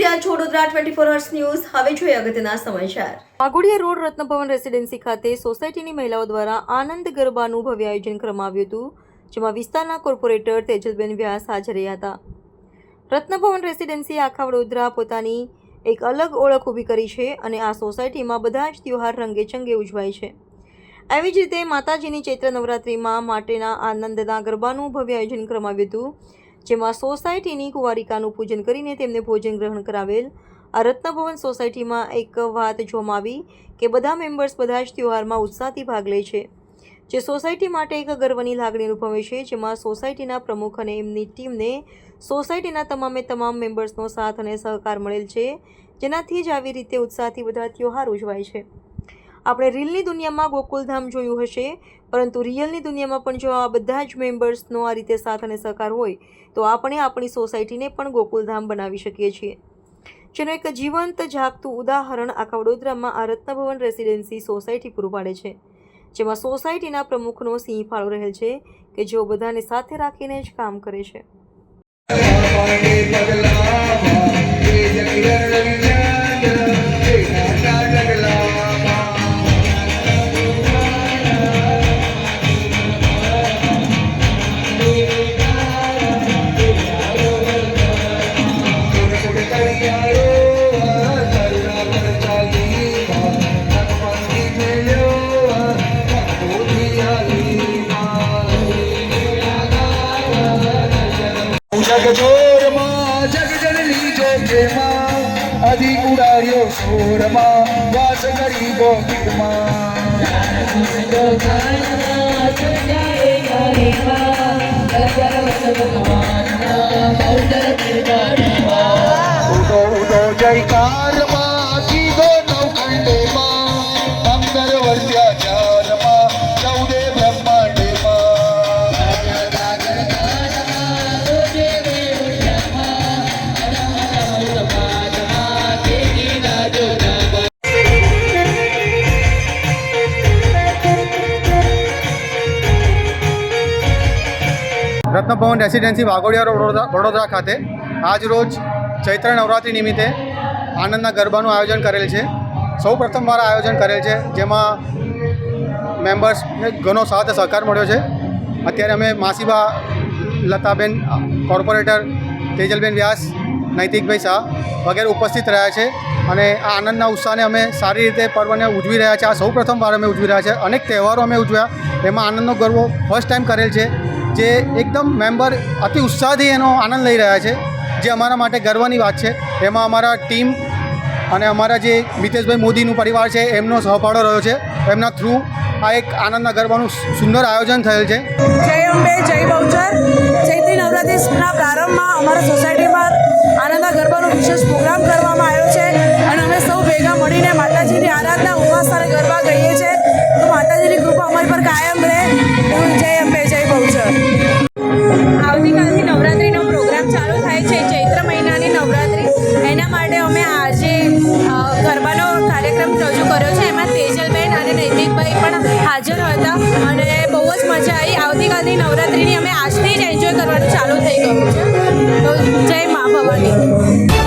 રહ્યા છો Vadodara 24 hours news. હવે જોઈએ અગત્યના સમાચાર। વાઘોડિયા રોડ રત્નભવન રેસિડેન્સી ખાતે સોસાયટીની મહિલાઓ દ્વારા આનંદ ગરબાનું ભવ્ય આયોજન કરવામાં આવ્યું હતું, જેમાં વિસ્તારના કોર્પોરેટર તેજલબેન વ્યાસ હાજર રહ્યા હતા। રત્નભવન રેસિડેન્સી આખા વડોદરા પોતાની એક અલગ ઓળખ ઊભી કરી છે અને આ સોસાયટીમાં બધા જ તહેવાર રંગેચંગે ઉજવાય છે। આવી જ રીતે માતાજીની ચૈત્ર નવરાત્રિમાં માટેના આનંદના ગરબાનું ભવ્ય આયોજન કરવામાં આવ્યું હતું, જેમાં સોસાયટીની કુંવારિકાનું પૂજન કરીને તેમને ભોજન ગ્રહણ કરાવેલ। આ રત્નભવન સોસાયટીમાં એક વાત જોવામાં આવી કે બધા મેમ્બર્સ બધા જ તહેવારમાં ઉત્સાહથી ભાગ લે છે, જે સોસાયટી માટે એક ગર્વની લાગણી અનુભવે છે, જેમાં સોસાયટીના પ્રમુખ અને એમની ટીમને સોસાયટીના તમામ મેમ્બર્સનો સાથ અને સહકાર મળેલ છે, જેનાથી જ આવી રીતે ઉત્સાહથી બધા તહેવાર ઉજવાય છે। આપણે રીલની દુનિયામાં ગોકુલધામ જોયું હશે, પરંતુ રિયલની દુનિયામાં પણ જો આ બધા જ મેમ્બર્સનો આ રીતે સાથ અને સહકાર હોય તો આપણે આપણી સોસાયટીને પણ ગોકુલધામ બનાવી શકીએ છીએ, જેનું એક જીવંત જાગતું ઉદાહરણ આખા વડોદરામાં આ રત્નભવન રેસિડેન્સી સોસાયટી પૂરું પાડે છે, જેમાં સોસાયટીના પ્રમુખનો સિંહ ફાળો રહેલ છે કે જેઓ બધાને સાથે રાખીને જ કામ કરે છે। જગજોરમાં જગજનની જોગેમાં અધિ ઉડાડ્યો સોરમાં વાસ કરી ગોકીરમાં ઉડો ઉડો જયકારમાં કીધો નવખંડેમાં અંતર વર્ત્યાચારમાં ચૌદે બ્રહ્માંડેમાં રત્નભવન રેસિડેન્સી વાઘોડિયા વડોદરા ખાતે આજ રોજ ચૈત્ર નવરાત્રિ નિમિત્તે આનંદના ગરબાનું આયોજન કરેલ છે। સૌ પ્રથમવાર આયોજન કરેલ છે, જેમાં મેમ્બર્સને ઘણો સાથ સહકાર મળ્યો છે। અત્યારે અમે માસીબા લતાબેન, કોર્પોરેટર તેજલબેન વ્યાસ, નૈતિકભાઈ શાહ વગેરે ઉપસ્થિત રહ્યા છે અને આ આનંદના ઉત્સાહને અમે સારી રીતે પર્વને ઉજવી રહ્યા છીએ। આ સૌ પ્રથમવાર અમે ઉજવી રહ્યા છીએ। અનેક તહેવારો અમે ઉજવ્યા, એમાં આનંદનો ગરબો ફર્સ્ટ ટાઈમ કરેલ છે, જે એકદમ મેમ્બર અતિ ઉત્સાહથી એનો આનંદ લઈ રહ્યા છે, જે અમારા માટે ગર્વની વાત છે। એમાં અમારા ટીમ અને અમારા જે મિતેશભાઈ મોદીનું પરિવાર છે એમનો સહફાળો રહ્યો છે। એમના થ્રુ આ એક આનંદના ગરબાનું સુંદર આયોજન થયેલ છે। જય અંબે, જય બહુચર। ચૈત્રી નવરાત્રિના પ્રારંભમાં અમારા સોસાયટીમાં આનંદના ગરબાનો વિશેષ પ્રોગ્રામ કરવામાં આવ્યો છે અને અમે સૌ ભેગા મળીને માતાજીની આરાધના, ઉપવાસ અને ગરબા ગાઈએ છીએ। તો માતાજીની કૃપા અમારી પર કાયમ રહે। જય અંબે, જય બહુચર। આવતીકાલથી નવરાત્રિનો પ્રોગ્રામ ચાલુ થાય છે, ચૈત્ર મહિનાની નવરાત્રિ। એના માટે અમે આજે ગરબાનો કાર્યક્રમ રજૂ કર્યો છે। એમાં તેજલબેન અને નૈતિકભાઈ પણ હાજર હતા અને બહુ જ મજા આવી। આવતીકાલની નવરાત્રિની અમે આજથી જ એન્જોય કરવાનું ચાલુ થઈ ગયું છે। તો જય મા ભવાની।